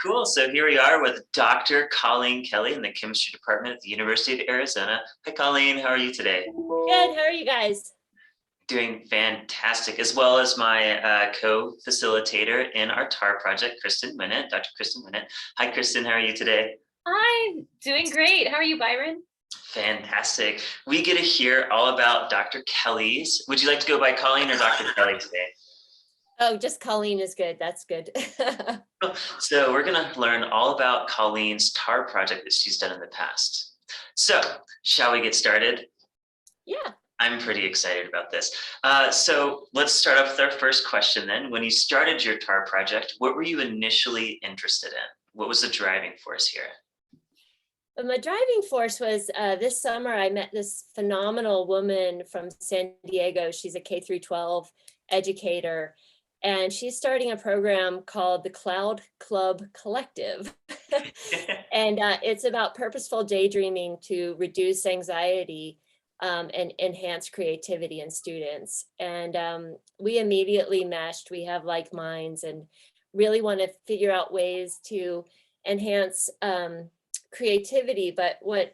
Cool. So here we are with Dr. Colleen Kelley in the chemistry department at the University of Arizona. Hi, Colleen. How are you today? Good. How are you guys? Doing fantastic, as well as my co-facilitator in our TAR project, Kristen Winnett, Dr. Kristen Winnett. Hi, Kristen. How are you today? I'm doing great. How are you, Byron? Fantastic. We get to hear all about Dr. Kelley's. Would you like to go by Colleen or Dr. Kelley today? Oh, just Colleen is good. That's good. So we're going to learn all about Colleen's TAR project that she's done in the past. So shall we get started? Yeah. I'm pretty excited about this. So let's start off with our first question then. When you started your TAR project, what were you initially interested in? What was the driving force here? My driving force was this summer, I met this phenomenal woman from San Diego. She's a K-12 educator, and she's starting a program called the Cloud Club Collective. And it's about purposeful daydreaming to reduce anxiety and enhance creativity in students. And we immediately meshed. We have like minds and really want to figure out ways to enhance creativity. But what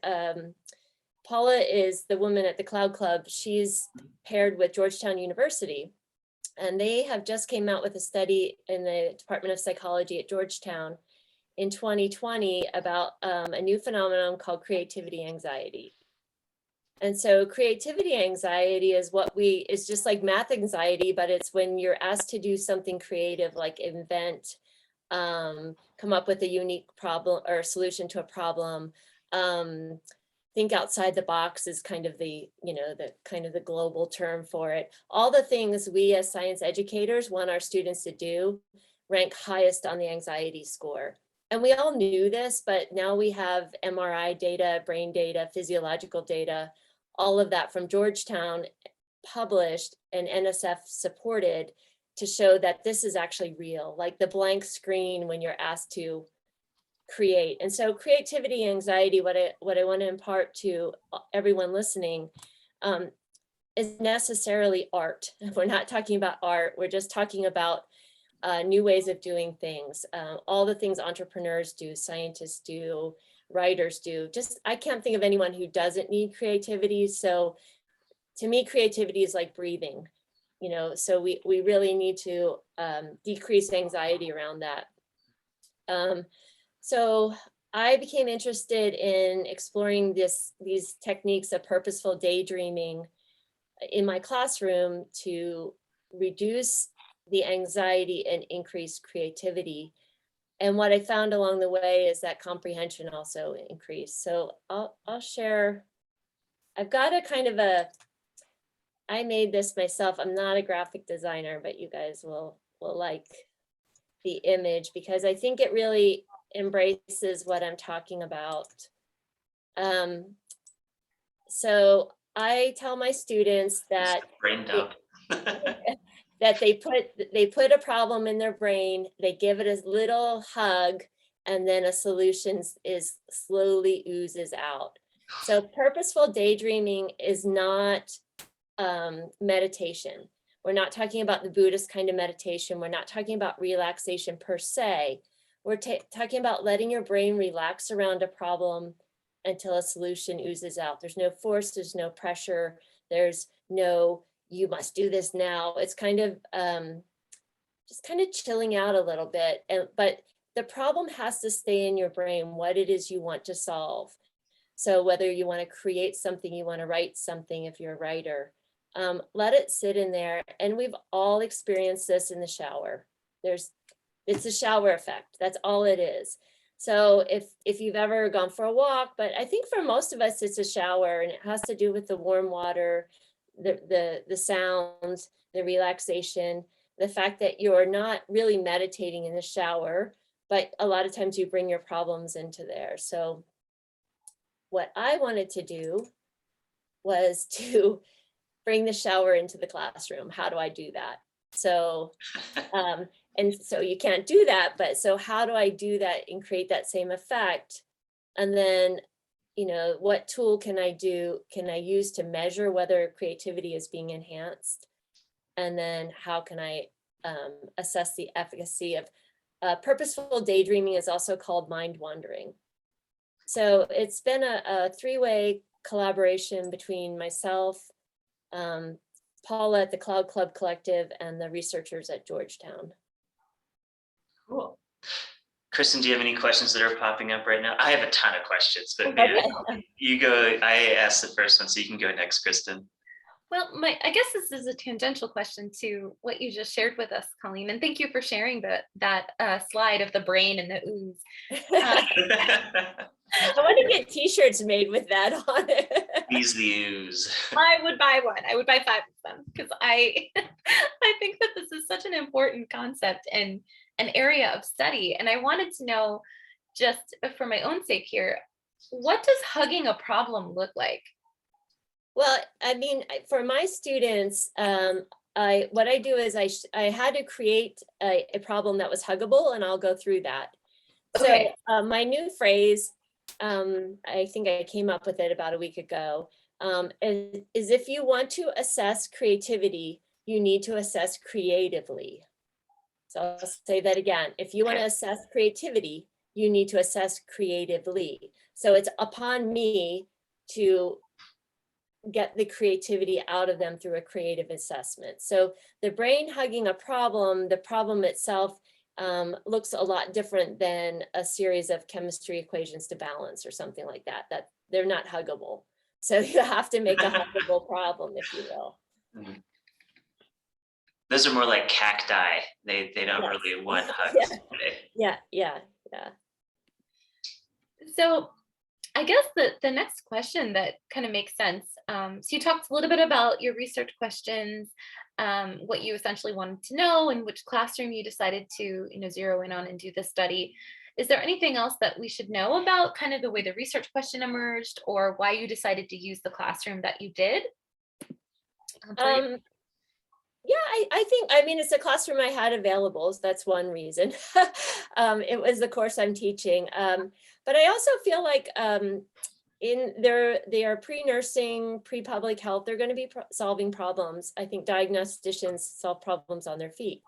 Paula is, the woman at the Cloud Club, she's paired with Georgetown University. And they have just came out with a study in the Department of Psychology at Georgetown in 2020 about a new phenomenon called creativity anxiety. And so creativity anxiety is is just like math anxiety, but it's when you're asked to do something creative, like invent, come up with a unique problem or solution to a problem. Think outside the box is kind of the global term for it. All the things we as science educators want our students to do rank highest on the anxiety score. And we all knew this, but now we have MRI data, brain data, physiological data, all of that from Georgetown published and NSF supported to show that this is actually real, like the blank screen when you're asked to create. And so creativity anxiety, what I want to impart to everyone listening is necessarily art. We're not talking about art, we're just talking about new ways of doing things. All the things entrepreneurs do, scientists do, writers do. Just, I can't think of anyone who doesn't need creativity. So to me, creativity is like breathing, so we really need to decrease anxiety around that. So I became interested in exploring these techniques of purposeful daydreaming in my classroom to reduce the anxiety and increase creativity. And what I found along the way is that comprehension also increased. So I'll share, I've got a kind of I made this myself. I'm not a graphic designer, but you guys will like the image because I think it really embraces what I'm talking about. So I tell my students that that they put a problem in their brain, they give it a little hug, and then a solution slowly oozes out. So purposeful daydreaming is not meditation. We're not talking about the Buddhist kind of meditation. We're not talking about relaxation per se. We're talking about letting your brain relax around a problem until a solution oozes out. There's no force, there's no pressure, there's no you must do this now. It's kind of just kind of chilling out a little bit. But the problem has to stay in your brain, what it is you want to solve. So whether you want to create something, you want to write something if you're a writer, let it sit in there. And we've all experienced this in the shower. It's a shower effect. That's all it is. So if you've ever gone for a walk, but I think for most of us, it's a shower, and it has to do with the warm water, the sounds, the relaxation, the fact that you're not really meditating in the shower, but a lot of times you bring your problems into there. So what I wanted to do was to bring the shower into the classroom. How do I do that? So, and so you can't do that, but so how do I do that and create that same effect? And then, what tool can I use to measure whether creativity is being enhanced? And then how can I assess the efficacy of Purposeful Daydreaming is also called mind wandering. So it's been a three-way collaboration between myself, Paula at the Cloud Club Collective, and the researchers at Georgetown. Cool. Kristen, do you have any questions that are popping up right now? I have a ton of questions, but you go. I asked the first one, so you can go next, Kristen. Well, I guess this is a tangential question to what you just shared with us, Colleen, and thank you for sharing that slide of the brain and the ooze. I want to get t-shirts made with that on it. These the ooze. I would buy one. I would buy 5 of them because I think that this is such an important concept and an area of study. And I wanted to know, just for my own sake here, what does hugging a problem look like? Well, I mean, for my students, what I do is I had to create a problem that was huggable, and I'll go through that. Okay. So my new phrase, I think I came up with it about a week ago, is if you want to assess creativity, you need to assess creatively. So I'll say that again. If you want to assess creativity, you need to assess creatively. So it's upon me to get the creativity out of them through a creative assessment. So the brain hugging a problem, the problem itself looks a lot different than a series of chemistry equations to balance or something like that. That they're not huggable. So you have to make a huggable problem, if you will. Mm-hmm. Those are more like cacti. They don't really want hugs. Yeah. So I guess the next question that kind of makes sense. So you talked a little bit about your research questions, what you essentially wanted to know, and which classroom you decided to zero in on and do the study. Is there anything else that we should know about kind of the way the research question emerged, or why you decided to use the classroom that you did? Yeah, I mean, it's a classroom I had available, so that's one reason. It was the course I'm teaching. But I also feel like they are pre-nursing, pre-public health, they're going to be solving problems. I think diagnosticians solve problems on their feet.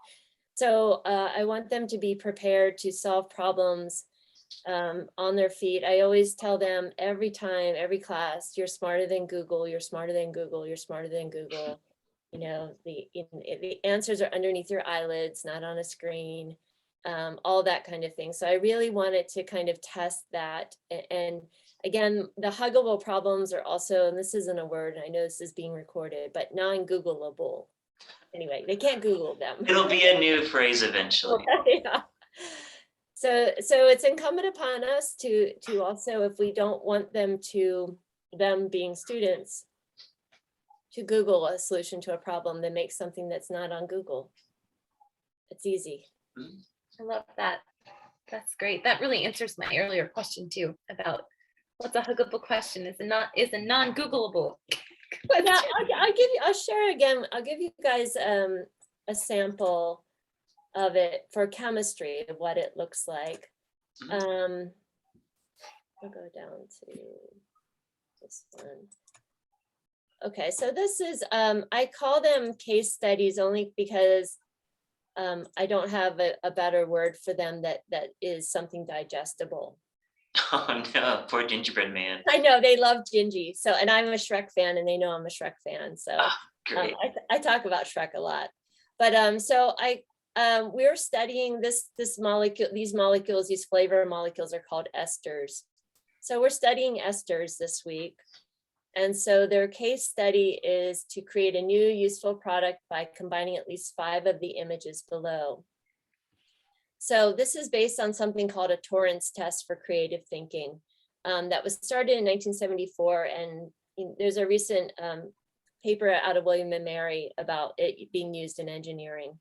So I want them to be prepared to solve problems on their feet. I always tell them every time, every class, you're smarter than Google, you're smarter than Google, you're smarter than Google. The answers are underneath your eyelids, not on a screen, all that kind of thing. So I really wanted to kind of test that. And again, the huggable problems are also, and this isn't a word, and I know this is being recorded, but non-Googleable. Anyway, they can't Google them. It'll be a new phrase eventually. Yeah. So it's incumbent upon us to also, if we don't want them being students, to Google a solution to a problem, then make something that's not on Google. It's easy. I love that. That's great. That really answers my earlier question too about what's a huggable question is a non-Googleable question. Yeah, I'll share again. I'll give you guys a sample of it for chemistry of what it looks like. I'll go down to this one. Okay, so this is, I call them case studies only because I don't have a better word for them that is something digestible. Oh no, poor gingerbread man. I know, they love Gingy. So, and I'm a Shrek fan and they know I'm a Shrek fan. So great. I talk about Shrek a lot. But so we're studying this molecule, these molecules, these flavor molecules are called esters. So we're studying esters this week. And so their case study is to create a new useful product by combining at least 5 of the images below. So this is based on something called a Torrance test for creative thinking that was started in 1974. And there's a recent paper out of William and Mary about it being used in engineering.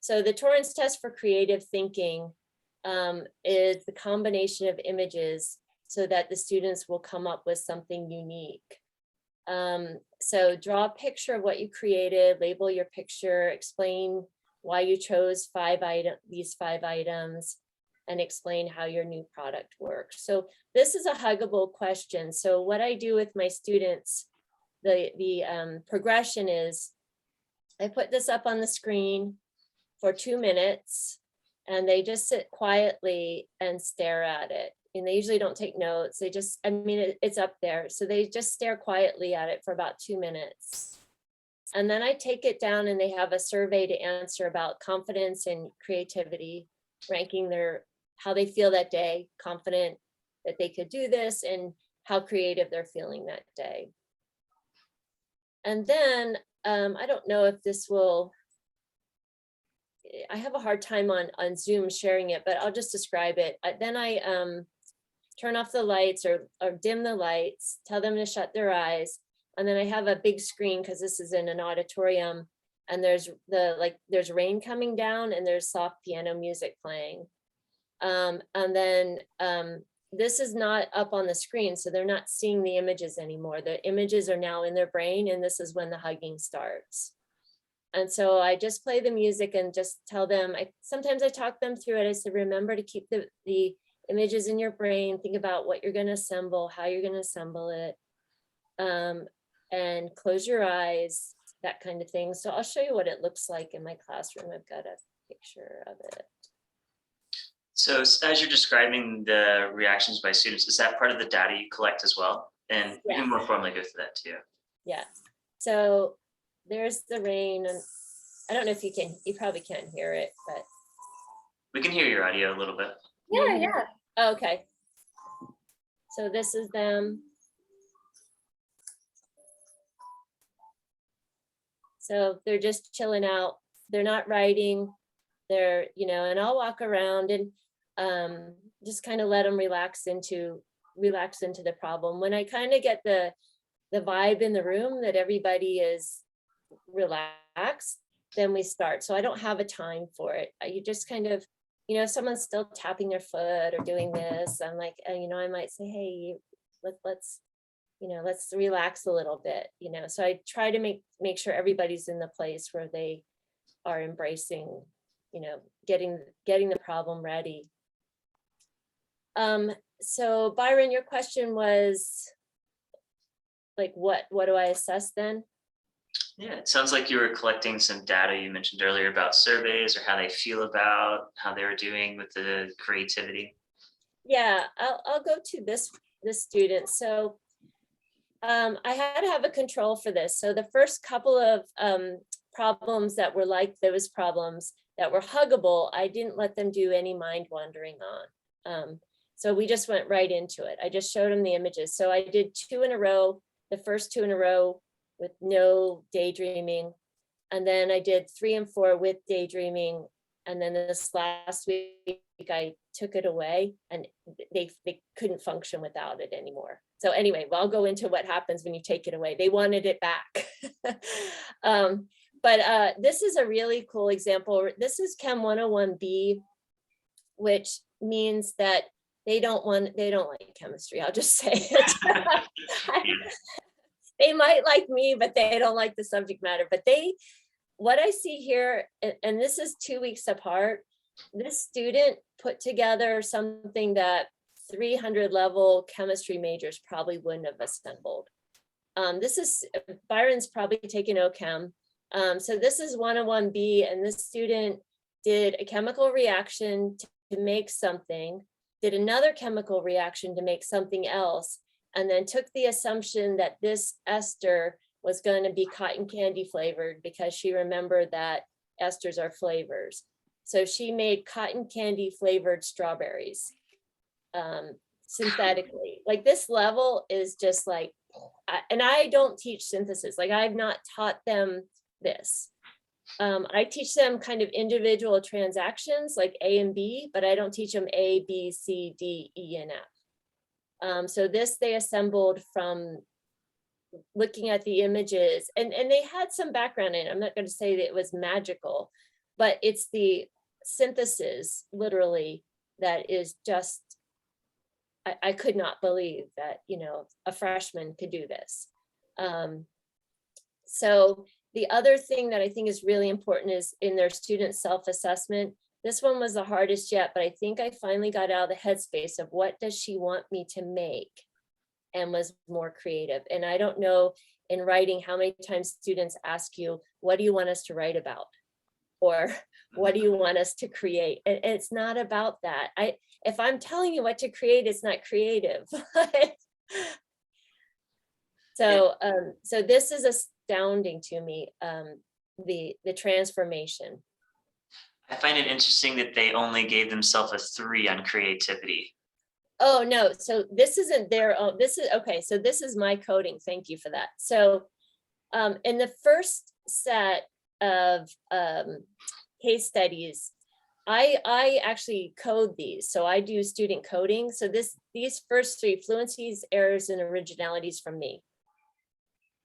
So the Torrance test for creative thinking is the combination of images so that the students will come up with something unique. So draw a picture of what you created, label your picture, explain why you chose these 5 items, and explain how your new product works. So this is a huggable question. So what I do with my students, the progression is I put this up on the screen for 2 minutes. and they just sit quietly and stare at it. And they usually don't take notes. They just, I mean, it's up there. So they just stare quietly at it for about 2 minutes. And then I take it down and they have a survey to answer about confidence and creativity, ranking how they feel that day, confident that they could do this, and how creative they're feeling that day. And then I don't know if this will, I have a hard time on Zoom sharing it, but I'll just describe it. Then I turn off the lights or dim the lights, tell them to shut their eyes. And then I have a big screen because this is in an auditorium, and there's rain coming down and there's soft piano music playing. And then this is not up on the screen, so they're not seeing the images anymore. The images are now in their brain, and this is when the hugging starts. And so I just play the music and just tell them, sometimes I talk them through it. I said, remember to keep the images in your brain, think about what you're going to assemble, how you're going to assemble it, and close your eyes, that kind of thing. So I'll show you what it looks like in my classroom. I've got a picture of it. So as you're describing the reactions by students, is that part of the data you collect as well? And we can more formally go through that too. Yeah. So there's the rain, and I don't know if you probably can't hear it, but. We can hear your audio a little bit. Yeah. Okay. So this is them. So they're just chilling out. They're not writing. They're, and I'll walk around and just kind of let them relax into the problem. When I kind of get the vibe in the room that everybody is relaxed, then we start. So I don't have a time for it. You just kind of, if someone's still tapping their foot or doing this, I'm like, I might say, hey, let's relax a little bit, so I try to make sure everybody's in the place where they are embracing, getting the problem ready. So Byron, your question was like, what do I assess then? Yeah, it sounds like you were collecting some data you mentioned earlier about surveys or how they feel about how they were doing with the creativity. Yeah, I'll go to this student. So I had to have a control for this. So the first couple of problems that were like those problems that were huggable, I didn't let them do any mind wandering on. So we just went right into it. I just showed them the images. So I did 2 in a row, the first 2 in a row with no daydreaming. And then I did 3 and 4 with daydreaming. And then this last week I took it away, and they couldn't function without it anymore. So anyway, well, I'll go into what happens when you take it away. They wanted it back. But this is a really cool example. This is Chem 101B, which means that they don't like chemistry. I'll just say it. They might like me, but they don't like the subject matter. But what I see here, and this is 2 weeks apart, this student put together something that 300 level chemistry majors probably wouldn't have assembled. Byron's probably taken OChem. So this is 101B, and this student did a chemical reaction to make something, did another chemical reaction to make something else, and then took the assumption that this ester was going to be cotton candy flavored because she remembered that esters are flavors. So she made cotton candy flavored strawberries synthetically. Like, this level is just like, and I don't teach synthesis. Like, I've not taught them this. I teach them kind of individual transactions like A and B, but I don't teach them A, B, C, D, E, and F. So this they assembled from looking at the images, and they had some background in it. I'm not going to say that it was magical, but it's the synthesis literally that is just, I could not believe that, a freshman could do this. So the other thing that I think is really important is in their student self-assessment. This one was the hardest yet, but I think I finally got out of the headspace of what does she want me to make, and was more creative. And I don't know in writing how many times students ask you, what do you want us to write about? Or What do you want us to create? And it's not about that. If I'm telling you what to create, it's not creative. So this is astounding to me, the transformation. I find it interesting that they only gave themselves a 3 on creativity. Oh, no. So this isn't their own. This is okay. So this is my coding. Thank you for that. So in the first set of case studies, I actually code these. So I do student coding. So these first 3, fluencies, errors, and originalities from me.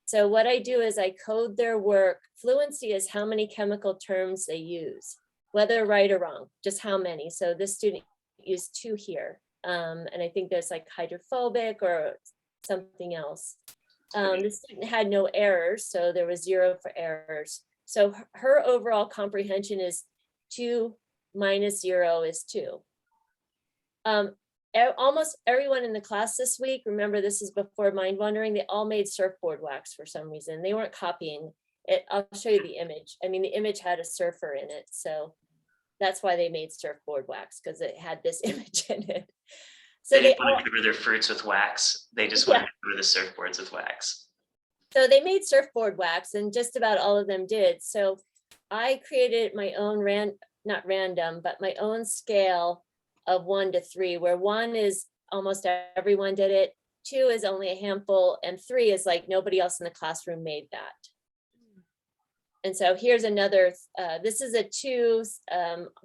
So what I do is I code their work. Fluency is how many chemical terms they use, whether right or wrong, just how many. So this student used 2 here. And I think there's like hydrophobic or something else. The student had no errors, so there was 0 for errors. So her overall comprehension is 2 minus 0 is 2. Almost everyone in the class this week, remember this is before mind wandering, they all made surfboard wax for some reason. They weren't copying it. I'll show you the image. I mean, the image had a surfer in it. So that's why they made surfboard wax, because it had this image in it. So they didn't want to cover their fruits with wax. They just wanted to cover the surfboards with wax. So they made surfboard wax, and just about all of them did. So I created my own not random, but my own scale of 1 to 3, where 1 is almost everyone did it, 2 is only a handful, and 3 is like nobody else in the classroom made that. And so here's another, this is a 2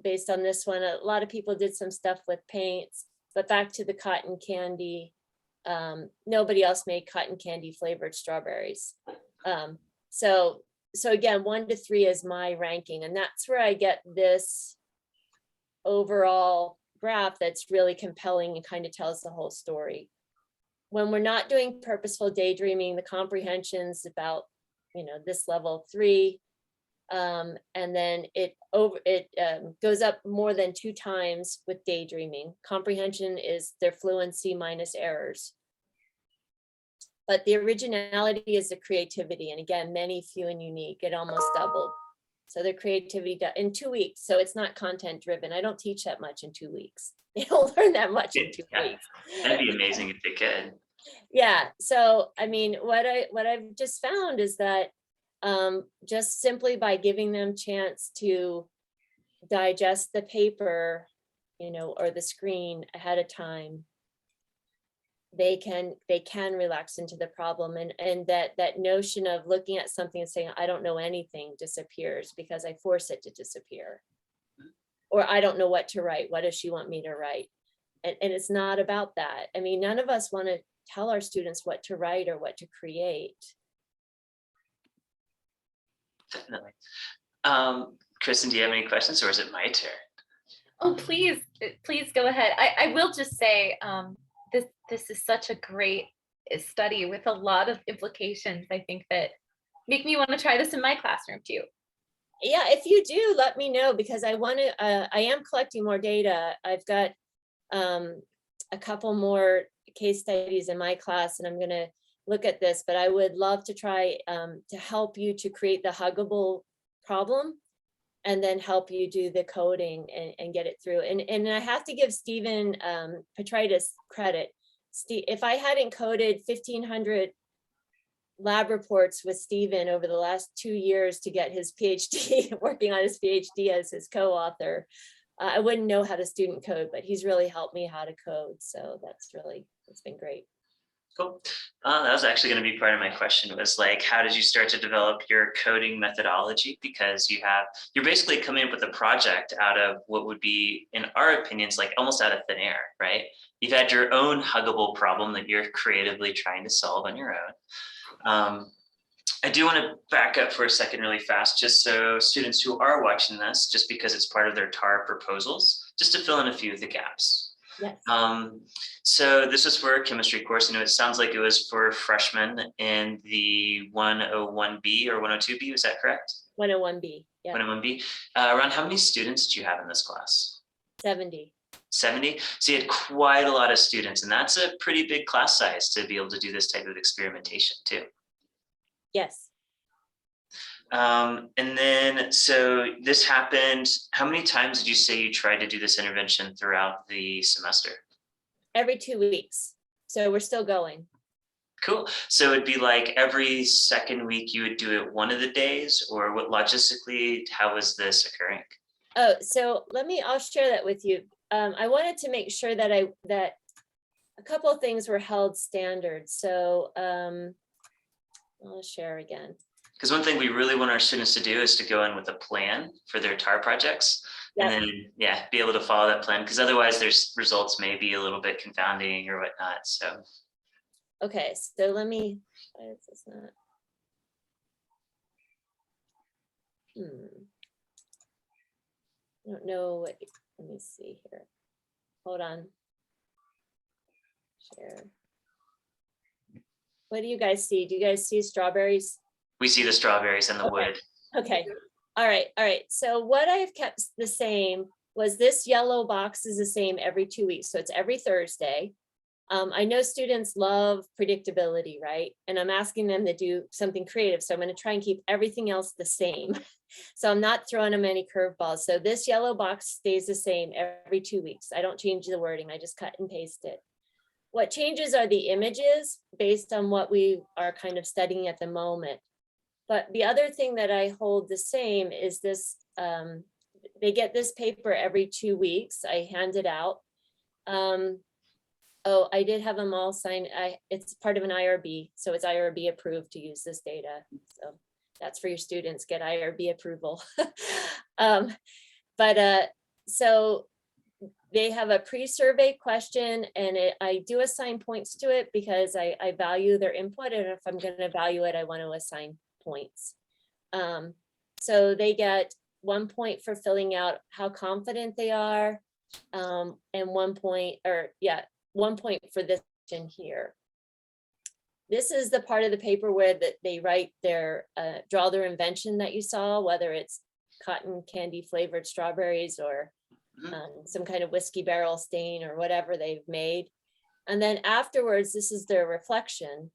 based on this one. A lot of people did some stuff with paints, but back to the cotton candy. Nobody else made cotton candy flavored strawberries. So again, 1 to 3 is my ranking, and that's where I get this overall graph that's really compelling and kind of tells the whole story. When we're not doing purposeful daydreaming, the comprehension's about, this level 3. And then it goes up more than 2 times with daydreaming. Comprehension is their fluency minus errors. But the originality is the creativity. And again, many, few, and unique. It almost doubled. So their creativity in 2 weeks. So it's not content driven. I don't teach that much in 2 weeks. They don't learn that much in 2 weeks. That'd be amazing if they could. Yeah. So, I mean, what I've just found is that just simply by giving them chance to digest the paper, or the screen ahead of time, they can relax into the problem, and that notion of looking at something and saying, I don't know anything, disappears because I force it to disappear. Or I don't know what to write. What does she want me to write? And it's not about that. I mean, none of us want to tell our students what to write or what to create. Definitely. Kristen, do you have any questions, or is it my turn? Oh, please go ahead. I will just say, this is such a great study with a lot of implications, I think, that make me want to try this in my classroom too. Yeah, if you do, let me know, because I am collecting more data. I've got a couple more case studies in my class, and I'm going to look at this, but I would love to try to help you to create the huggable problem, and then help you do the coding and get it through. And I have to give Stephen Petritis credit. If I hadn't coded 1,500 lab reports with Stephen over the last 2 years to get his PhD, working on his PhD as his co-author, I wouldn't know how to student code, but he's really helped me how to code. So it's been great. Cool. That was actually going to be part of my question, was like, how did you start to develop your coding methodology? Because you're basically coming up with a project out of what would be, in our opinions, like almost out of thin air, right? You've had your own huggable problem that you're creatively trying to solve on your own. I do want to back up for a second really fast, just so students who are watching this, just because it's part of their TAR proposals, just to fill in a few of the gaps. Yes. So this is for a chemistry course. It sounds like it was for freshmen in the 101B or 102B. Is that correct? 101B. Yeah. 101B. Around how many students did you have in this class? 70. 70. So you had quite a lot of students, and that's a pretty big class size to be able to do this type of experimentation too. Yes. And then, so this happened, how many times did you say you tried to do this intervention throughout the semester? Every 2 weeks. So we're still going. Cool. So it'd be like every second week you would do it one of the days, or what logistically, how was this occurring? Oh, so I'll share that with you. I wanted to make sure that a couple of things were held standard. So I'll share again. Because one thing we really want our students to do is to go in with a plan for their TAR projects. Yep. And then, yeah, be able to follow that plan, because otherwise their results may be a little bit confounding or whatnot. So. Okay, so why is this not? I don't know what, let me see here. Hold on. Share. What do you guys see? Do you guys see strawberries? We see the strawberries and the wood. Okay, all right. So what I've kept the same was this yellow box is the same every 2 weeks. So it's every Thursday. I know students love predictability, right? And I'm asking them to do something creative. So I'm going to try and keep everything else the same. So I'm not throwing them any curveballs. So this yellow box stays the same every 2 weeks. I don't change the wording. I just cut and paste it. What changes are the images based on what we are kind of studying at the moment. But the other thing that I hold the same is this, they get this paper every 2 weeks. I hand it out. Oh, I did have them all signed. It's part of an IRB, so it's IRB approved to use this data. So that's for your students, get IRB approval. So they have a pre-survey question, and I do assign points to it because I value their input, and if I'm going to value it, I want to assign points. So they get 1 point for filling out how confident they are, and 1 point, or yeah, 1 point for this in here. This is the part of the paper where they write their, draw their invention that you saw, whether it's cotton candy flavored strawberries or some kind of whiskey barrel stain or whatever they've made. And then afterwards, this is their reflection.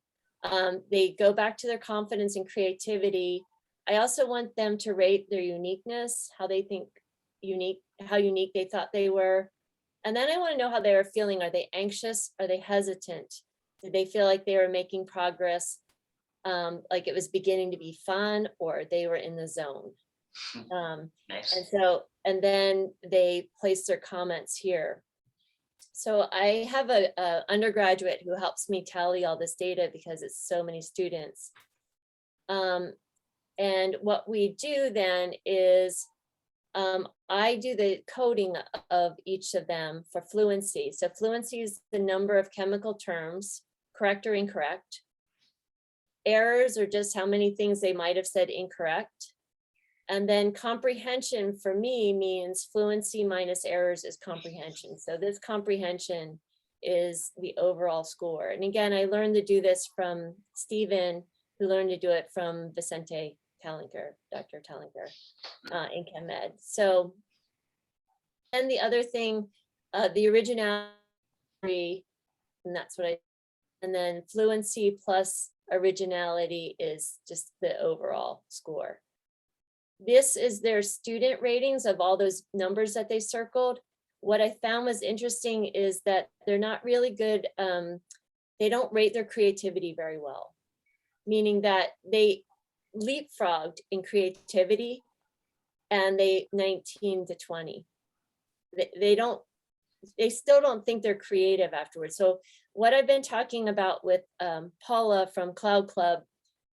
They go back to their confidence and creativity. I also want them to rate their uniqueness, how they think how unique they thought they were. And then I want to know how they were feeling. Are they anxious? Are they hesitant? Did they feel like they were making progress? Like it was beginning to be fun, or they were in the zone? Nice. And then they place their comments here. So I have a undergraduate who helps me tally all this data because it's so many students. And what we do then is I do the coding of each of them for fluency. So fluency is the number of chemical terms, correct or incorrect. Errors are just how many things they might have said incorrect. And then comprehension for me means fluency minus errors is comprehension. So this comprehension is the overall score. And again, I learned to do this from Stephen, who learned to do it from Vicente Tallinker, Dr. Tallinker in Chem Ed. So, and the other thing, the originality, and that's what and then fluency plus originality is just the overall score. This is their student ratings of all those numbers that they circled. What I found was interesting is that they're not really good. They don't rate their creativity very well, meaning that they leapfrogged in creativity and they 19 to 20. They still don't think they're creative afterwards. So what I've been talking about with Paula from Cloud Club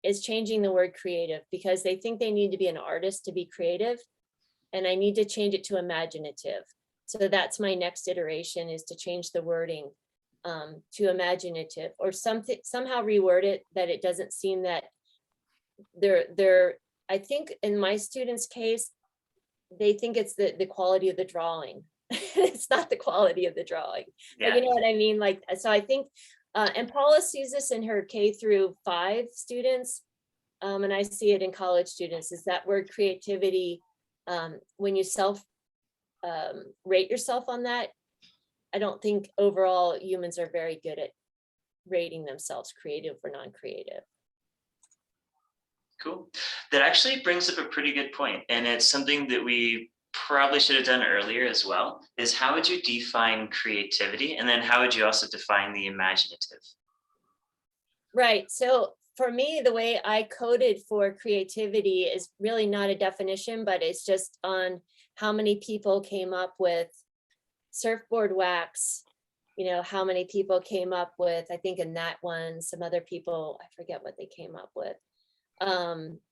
is changing the word creative, because they think they need to be an artist to be creative, and I need to change it to imaginative. So that's my next iteration, is to change the wording to imaginative, or somehow reword it that it doesn't seem that I think in my students' case, they think it's the quality of the drawing. It's not the quality of the drawing. Yeah. But you know what I mean? Like, so I think, and Paula sees this in her K-5 students, and I see it in college students, is that word creativity, when you rate yourself on that, I don't think overall humans are very good at rating themselves creative or non-creative. Cool. That actually brings up a pretty good point, and it's something that we probably should have done earlier as well, is how would you define creativity? And then how would you also define the imaginative? Right. So for me, the way I coded for creativity is really not a definition, but it's just on how many people came up with surfboard wax, how many people came up with, I think in that one, some other people, I forget what they came up with.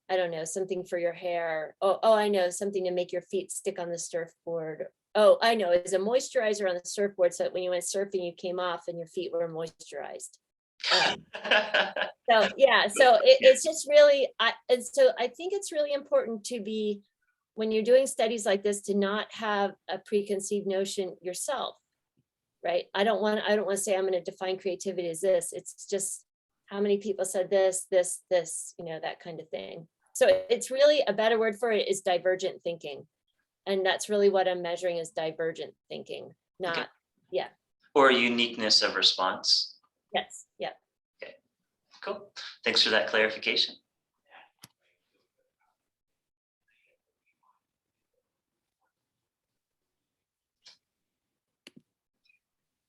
I don't know, something for your hair. Oh, I know, something to make your feet stick on the surfboard. Oh, I know, it's a moisturizer on the surfboard, so that when you went surfing, you came off and your feet were moisturized. So yeah, so it's just really, and so I think it's really important to be, when you're doing studies like this, to not have a preconceived notion yourself, right? I don't want to say I'm going to define creativity as this. It's just how many people said this, that kind of thing. So it's really, a better word for it is divergent thinking. And that's really what I'm measuring, is divergent thinking, not, Okay. yeah. Or uniqueness of response. Yes, yeah. Okay, cool. Thanks for that clarification.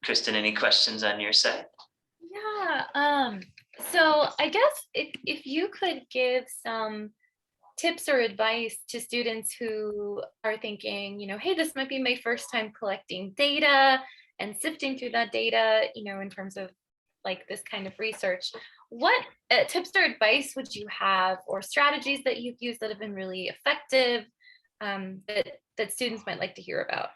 Kristen, any questions on your side? Yeah. So I guess if you could give some tips or advice to students who are thinking, hey, this might be my first time collecting data and sifting through that data, in terms of like this kind of research, what tips or advice would you have, or strategies that you've used that have been really effective, that students might like to hear about?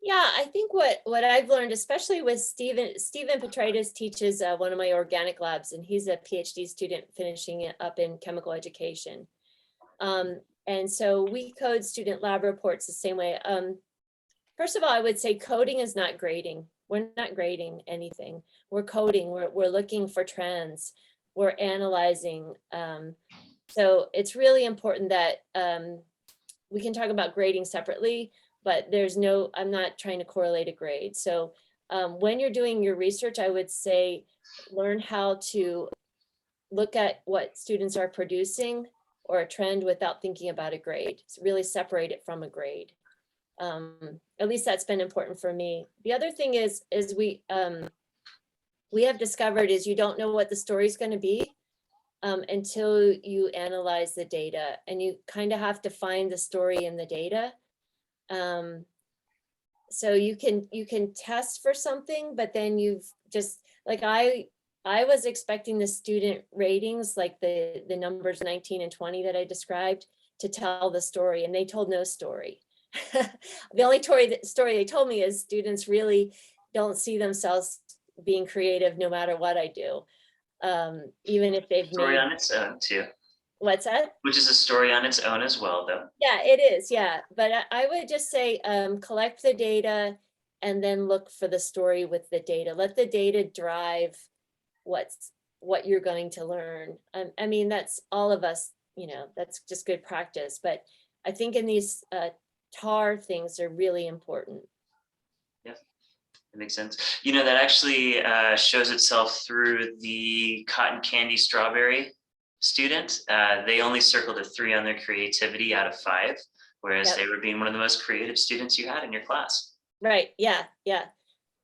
Yeah, I think what I've learned, especially with Stephen Petraitis teaches one of my organic labs, and he's a PhD student finishing it up in chemical education. And so we code student lab reports the same way. First of all, I would say coding is not grading. We're not grading anything. We're coding. We're looking for trends. We're analyzing. So it's really important that we can talk about grading separately, but I'm not trying to correlate a grade. So when you're doing your research, I would say learn how to look at what students are producing or a trend without thinking about a grade. So really separate it from a grade. At least that's been important for me. The other thing is we have discovered is you don't know what the story is going to be until you analyze the data, and you kind of have to find the story in the data. So you can test for something, but then you've just, like I was expecting the student ratings, like the numbers 19 and 20 that I described, to tell the story, and they told no story. The only story they told me is students really don't see themselves being creative no matter what I do, even if they've Story made. on its own too. What's that? Which is a story on its own as well, though. Yeah, it is. Yeah. But I would just say collect the data and then look for the story with the data. Let the data drive what you're going to learn. I mean, that's all of us, that's just good practice. But I think in these TAR things are really important. Yeah, that makes sense. That actually shows itself through the cotton candy strawberry student. They only circled a 3 on their creativity out of 5, whereas Yep. they were being one of the most creative students you had in your class. Right. Yeah. Yeah.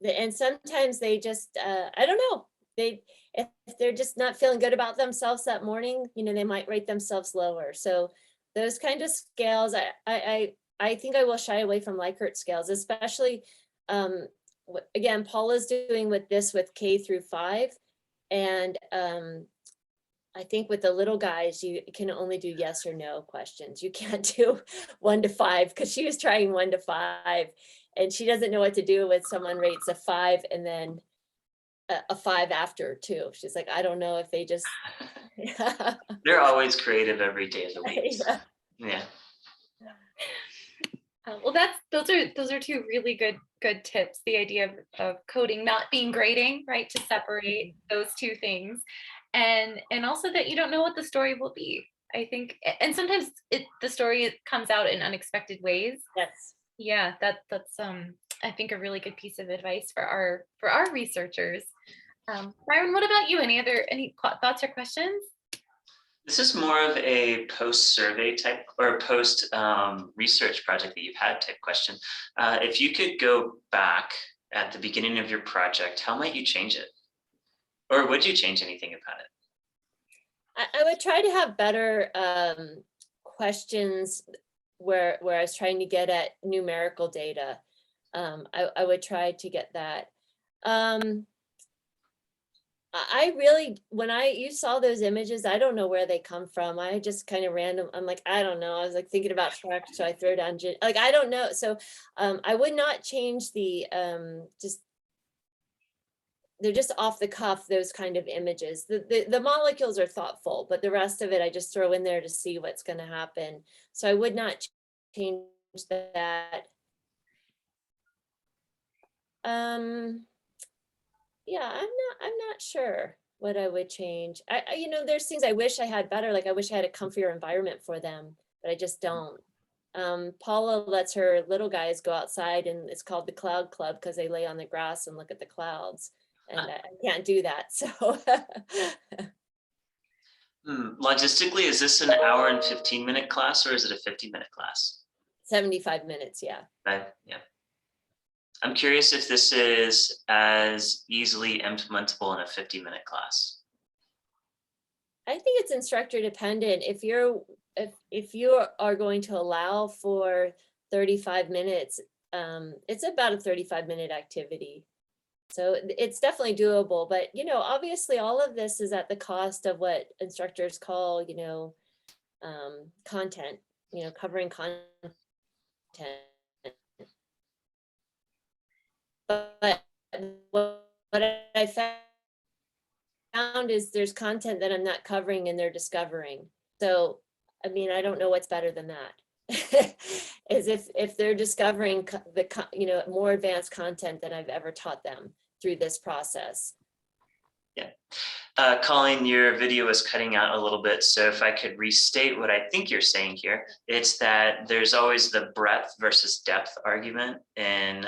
And sometimes they just, I don't know, if they're just not feeling good about themselves that morning, they might rate themselves lower. So those kind of scales, I think I will shy away from Likert scales, especially, again, Paula's doing with K through 5. And I think with the little guys, you can only do yes or no questions. You can't do 1 to 5, because she was trying 1 to 5 and she doesn't know what to do when someone rates a 5 and then a 5 after too. She's like, I don't know if they just. They're always creative every day of the week. Yeah. Well, those are 2 really good tips. The idea of coding not being grading, right? To separate those 2 things, and also that you don't know what the story will be. I think, and sometimes the story comes out in unexpected ways. Yes. Yeah, that's I think a really good piece of advice for our researchers. Byron, what about you? Any thoughts or questions? This is more of a post-survey type or post-research project that you've had type question. If you could go back at the beginning of your project, how might you change it? Or would you change anything about it? I would try to have better questions where I was trying to get at numerical data. I would try to get that. I really, when you saw those images, I don't know where they come from. I just kind of random, I'm like, I don't know. I was like thinking about sharks, so I throw down, like, I don't know. So I would not change the, they're just off the cuff, those kind of images. The molecules are thoughtful, but the rest of it, I just throw in there to see what's going to happen. So I would not change that. Yeah, I'm not sure what I would change. You know, there's things I wish I had better. Like I wish I had a comfier environment for them, but I just don't. Paula lets her little guys go outside, and it's called the Cloud Club because they lay on the grass and look at the clouds. And I can't do that. So Logistically, is this an hour and 15-minute class, or is it a 50-minute class? 75 minutes, yeah. Yeah. I'm curious if this is as easily implementable in a 50-minute class. I think it's instructor dependent. If you are going to allow for 35 minutes, it's about a 35-minute activity. So it's definitely doable, but you know, obviously all of this is at the cost of what instructors call, you know, content, you know, covering content. But what I found is there's content that I'm not covering and they're discovering. So, I mean, I don't know what's better than that. Is if they're discovering you know, more advanced content than I've ever taught them through this process. Yeah. Colleen, your video is cutting out a little bit. So if I could restate what I think you're saying here, it's that there's always the breadth versus depth argument in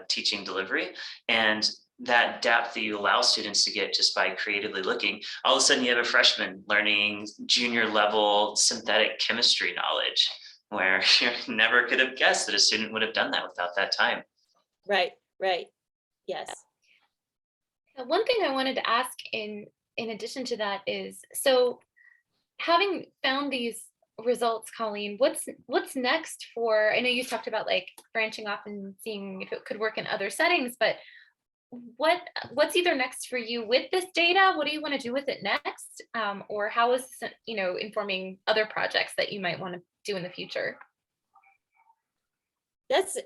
teaching delivery. And that depth that you allow students to get just by creatively looking, all of a sudden you have a freshman learning junior level synthetic chemistry knowledge, where you never could have guessed that a student would have done that without that time. Right, yes. One thing I wanted to ask in addition to that is, so having found these results, Colleen, what's next for, I know you talked about like branching off and seeing if it could work in other settings, but what's either next for you with this data? What do you want to do with it next? Or how is this, you know, informing other projects that you might want to do in the future?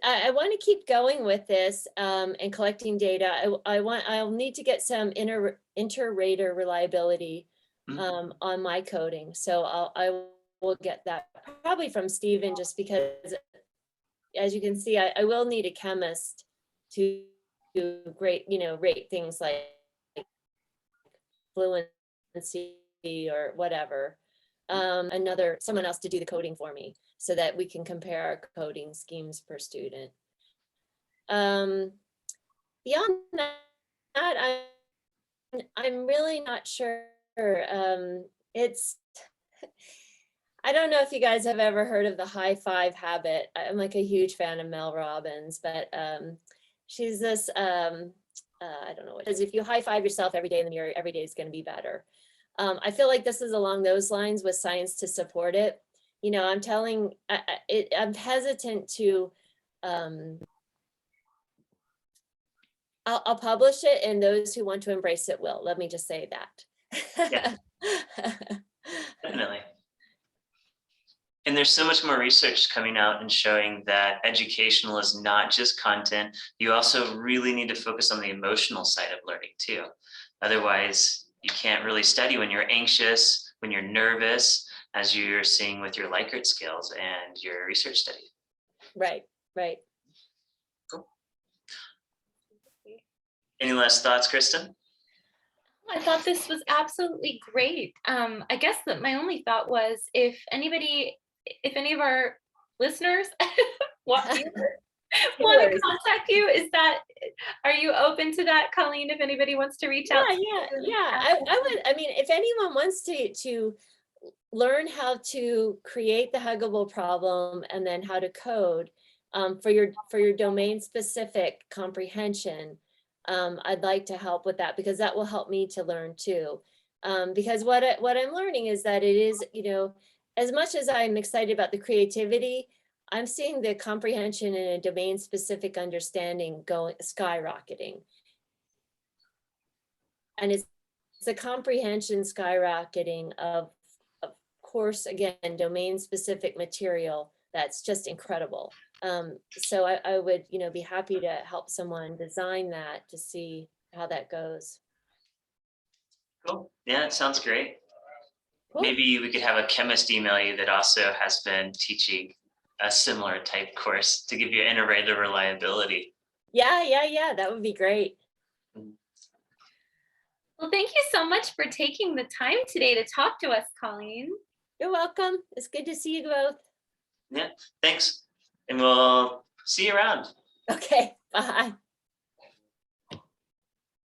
I want to keep going with this and collecting data. I'll need to get some inter-rater reliability on my coding. So I will get that probably from Stephen, just because, as you can see, I will need a chemist to rate things like fluency or whatever. Someone else to do the coding for me, so that we can compare our coding schemes per student. Beyond that, I'm really not sure. I don't know if you guys have ever heard of the high five habit. I'm like a huge fan of Mel Robbins, but she's this, I don't know what it is. If you high five yourself every day in the mirror, every day is going to be better. I feel like this is along those lines with science to support it. You know, I'm hesitant to, I'll publish it, and those who want to embrace it will. Let me just say that. Yeah. Definitely. And there's so much more research coming out and showing that educational is not just content. You also really need to focus on the emotional side of learning too. Otherwise, you can't really study when you're anxious, when you're nervous, as you're seeing with your Likert skills and your research study. Right. Cool. Any last thoughts, Kristen? I thought this was absolutely great. I guess that my only thought was, if any of our listeners want to contact you, are you open to that, Colleen? If anybody wants to reach out? Yeah. I would. I mean, if anyone wants to learn how to create the huggable problem and then how to code for your domain specific comprehension. I'd like to help with that because that will help me to learn too. Because what I'm learning is that it is, as much as I'm excited about the creativity, I'm seeing the comprehension and a domain specific understanding going skyrocketing. And it's the comprehension skyrocketing of course, again, domain specific material that's just incredible. So I would, be happy to help someone design that to see how that goes. Cool. Yeah, it sounds great. Cool. Maybe we could have a chemist email you that also has been teaching a similar type course to give you iterative reliability. Yeah, that would be great. Well, thank you so much for taking the time today to talk to us, Colleen. You're welcome. It's good to see you both. Yeah, thanks. And we'll see you around. Okay, bye.